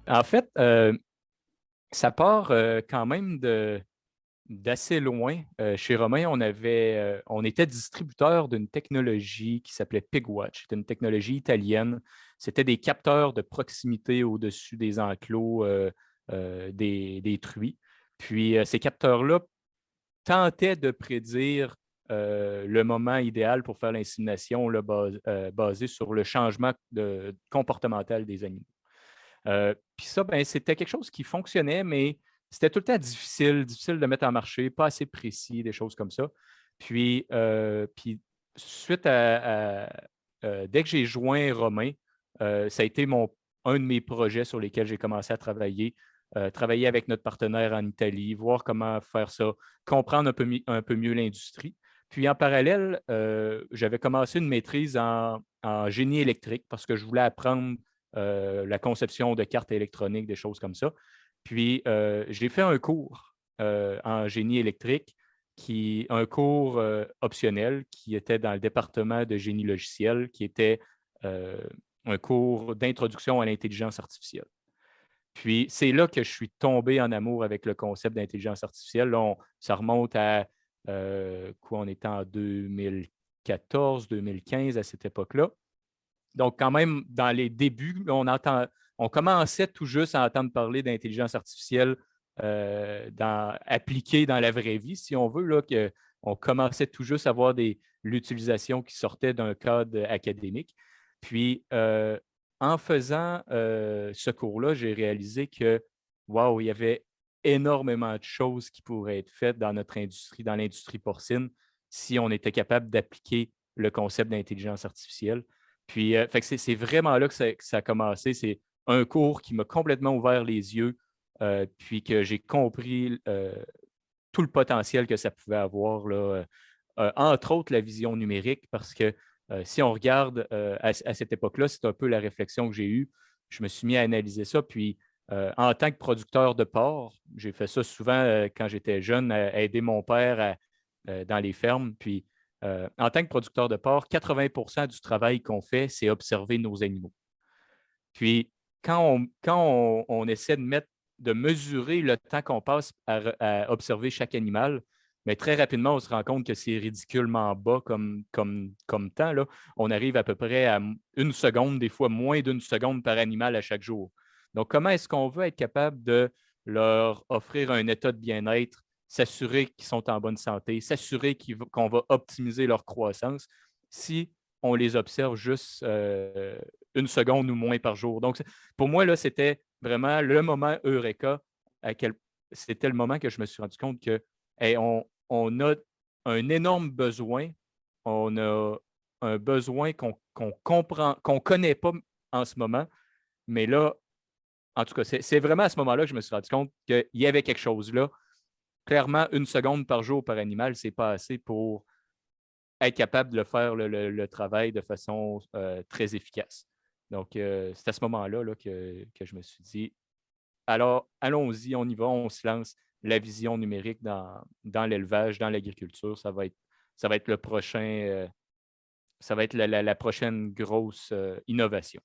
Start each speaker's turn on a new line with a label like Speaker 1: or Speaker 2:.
Speaker 1: En fait, ça part quand même d'assez loin. Chez Romain, on était distributeur d'une technologie qui s'appelait PigWatch. C'était une technologie italienne. C'était des capteurs de proximité au-dessus des enclos des truies. Puis ces capteurs-là tentaient de prédire le moment idéal pour faire l'insémination là, basé sur le changement comportemental des animaux. Puis ça, ben, c'était quelque chose qui fonctionnait, mais c'était tout le temps difficile de mettre en marché, pas assez précis, des choses comme ça. Puis suite dès que j'ai joint Romain, ça a été un de mes projets sur lesquels j'ai commencé à travailler avec notre partenaire en Italie, voir comment faire ça, comprendre un peu mieux l'industrie. Puis en parallèle, j'avais commencé une maîtrise en génie électrique parce que je voulais apprendre la conception de cartes électroniques, des choses comme ça. Puis, j'ai fait un cours en génie électrique, un cours optionnel qui était dans le département de génie logiciel, qui était euh, un cours d'introduction à l'intelligence artificielle. Puis, c'est là que je suis tombé en amour avec le concept d'intelligence artificielle. Là, ça remonte à quoi, on était en 2014, 2015 à cette époque-là. Donc, quand même, dans les débuts, on commençait tout juste à entendre parler d'intelligence artificielle appliquée dans la vraie vie, si on veut, là, on commençait tout juste à voir l'utilisation qui sortait d'un cadre académique. Puis, en faisant ce cours-là, j'ai réalisé que, waouh, il y avait énormément de choses qui pourraient être faites dans notre industrie, dans l'industrie porcine, si on était capable d'appliquer le concept d'intelligence artificielle. Puis, fait que c'est vraiment là que ça a commencé. C'est un cours qui m'a complètement ouvert les yeux, puis que j'ai compris tout le potentiel que ça pouvait avoir, là, entre autres la vision numérique, parce que si on regarde à cette époque-là, c'est un peu la réflexion que j'ai eue. Je me suis mis à analyser ça, puis en tant que producteur de porc, j'ai fait ça souvent quand j'étais jeune, à aider mon père dans les fermes. Puis en tant que producteur de porc, 80 du travail qu'on fait, c'est observer nos animaux. Puis, quand on essaie de mesurer le temps qu'on passe à observer chaque animal, mais très rapidement, on se rend compte que c'est ridiculement bas comme temps, là. On arrive à peu près à une seconde, des fois moins d'une seconde par animal à chaque jour. Donc, comment est-ce qu'on veut être capable de leur offrir un état de bien-être, s'assurer qu'ils sont en bonne santé, s'assurer qu'on va optimiser leur croissance si on les observe juste une seconde ou moins par jour. Donc, pour moi, là, c'était vraiment le moment Eureka. C'était le moment que je me suis rendu compte que hey, on a un énorme besoin. On a un besoin qu'on comprend, qu'on ne connaît pas en ce moment. Mais là, en tout cas, c'est vraiment à ce moment-là que je me suis rendu compte qu'il y avait quelque chose là. Clairement, une seconde par jour par animal, c'est pas assez pour être capable de le faire le travail de façon très efficace. Donc, c'est à ce moment-là là, que je me suis dit, alors allons-y, on y va, on se lance. La vision numérique dans l'élevage, dans l'agriculture, ça va être le prochain, ça va être la prochaine grosse innovation.